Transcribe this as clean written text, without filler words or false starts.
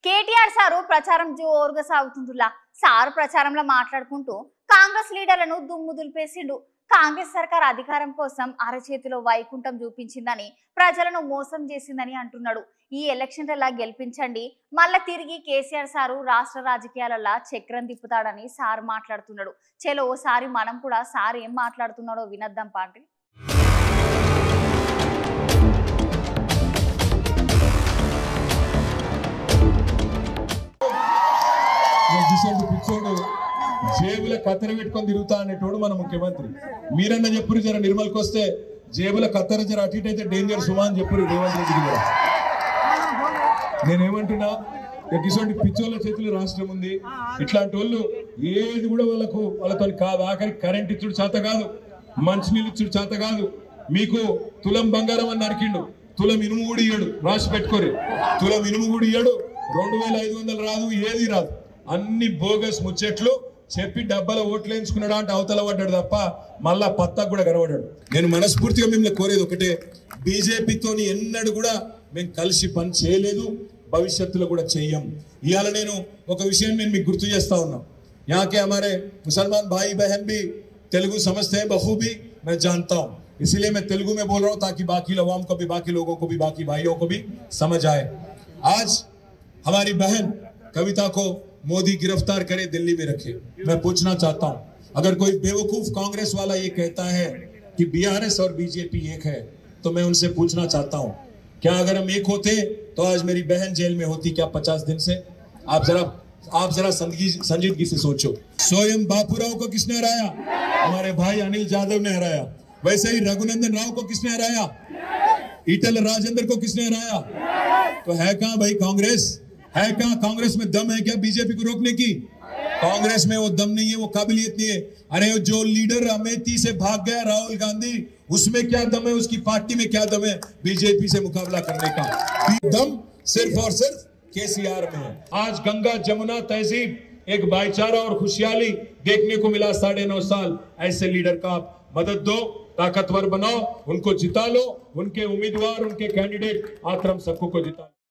KTR sir ప్రచారం జోరుగా సాగుతుందిలా sir ప్రచారంలో మాట్లాడుకుంటూ కాంగ్రెస్ లీడర్లను దుమ్ము దులిపేసిండు. కాంగ్రెస్ సర్కార్ అధికారం కోసం అరచేతిలో వైకుంఠం చూపించిందని ప్రజలను మోసం చేసిందని అంటున్నాడు. ఈ ఎలక్షన్లలా గెలిపించండి, మళ్ళా తిరిగి కేసీఆర్ సారు రాష్ట్ర రాజకీయాలలో చక్రం తిప్పుతాడని సార్ మాట్లాడుతున్నాడు. చలో ఓసారి మనం కూడా సార్ ఏం మాట్లాడుతున్నాడో వినద్దాం పాండి. పిచ్చోడు జేబుల కత్తెర పెట్టుకొని తిరుగుతా అనేటోడు మన ముఖ్యమంత్రి. మీరన్నా చెప్పురు జర నిర్మల్కి వస్తే జేబుల కత్తెర జర అటు ఇటు అయితే డేంజర్ సుమా అని చెప్పురు రేవంత్ రెడ్డికి కూడా. నేనేమంటున్నా, ఇటువంటి పిచ్చోళ్ళ చేతులు రాష్ట్రం ఉంది. ఇట్లాంటి వాళ్ళు ఏది కూడా వాళ్ళతో కాదు. ఆఖరి కరెంట్ ఇచ్చుడు చేత కాదు, మంచినీళ్ళు ఇచ్చుడు చేత కాదు. మీకు తులం బంగారం అని నరికిండు, తులం ఇనుము కూడా ఇయ్యడు. రాసి పెట్టుకోరు, తులం ఇనుము కూడా ఇయ్యడు. 2500 రాదు, ఏది రాదు. అన్ని బోగస్ ముచ్చట్లు చెప్పి డబ్బాలో ఓట్లు వేయించుకున్నాడా అంటే అవతల పడ్డాడు తప్ప మళ్ళా పత్తాకు కూడా కనబడ్డాడు. నేను మనస్ఫూర్తిగా మిమ్మల్ని కోరేది ఒకటే, బీజేపీతో ఎన్నడూ కూడా మేము కలిసి పని చేయలేదు, భవిష్యత్తులో కూడా చెయ్యం. ఇవాళ నేను ఒక విషయం నేను మీకు గుర్తు చేస్తా ఉన్నా. यहाँ के हमारे मुसलमान भाई बहन भी तेलुगु समझते हैं बखूबी, मैं जानता हूँ. इसलिए मैं तेलुगु में बोल रहा हूँ ताकि बाकी अवाम को भी, बाकी लोगों को भी, बाकी भाइयों को भी समझ आए. आज हमारी बहन कविता को मोदी गिरफ्तार करे, दिल्ली में रखे. मैं पूछना चाहता हूं, अगर कोई बेवकूफ कांग्रेस वाला ये कहता है कि बीआरएस और बीजेपी एक है, तो मैं उनसे पूछना चाहता हूं, क्या अगर हम एक होते तो आज मेरी बहन जेल में होती क्या 50 दिन से? आप जरा संजीदगी से सोचो. स्वयं बापूराव को किसने हराया? हमारे भाई अनिल यादव ने हराया. वैसे ही रघुनंदन राव को किसने हराया? ईटल राजेंद्र को किसने हराया? तो है कहां भाई कांग्रेस? है कहां? कांग्रेस में दम है क्या बीजेपी को रोकने की? कांग्रेस में वो दम नहीं है, वो काबिलियत नहीं है. अरे जो लीडर अमेठी से भाग गया राहुल गांधी, उसमें क्या दम है? उसकी पार्टी में क्या दम है बीजेपी से मुकाबला करने का? दम सिर्फ और सिर्फ केसीआर में है. आज गंगा जमुना तहजीब, एक भाईचारा और खुशहाली देखने को मिला 9.5 साल. ऐसे लीडर का आप मदद दो, ताकतवर बनाओ, उनको जिता लो. उनके उम्मीदवार, उनके कैंडिडेट आतरम सबको जिता लो.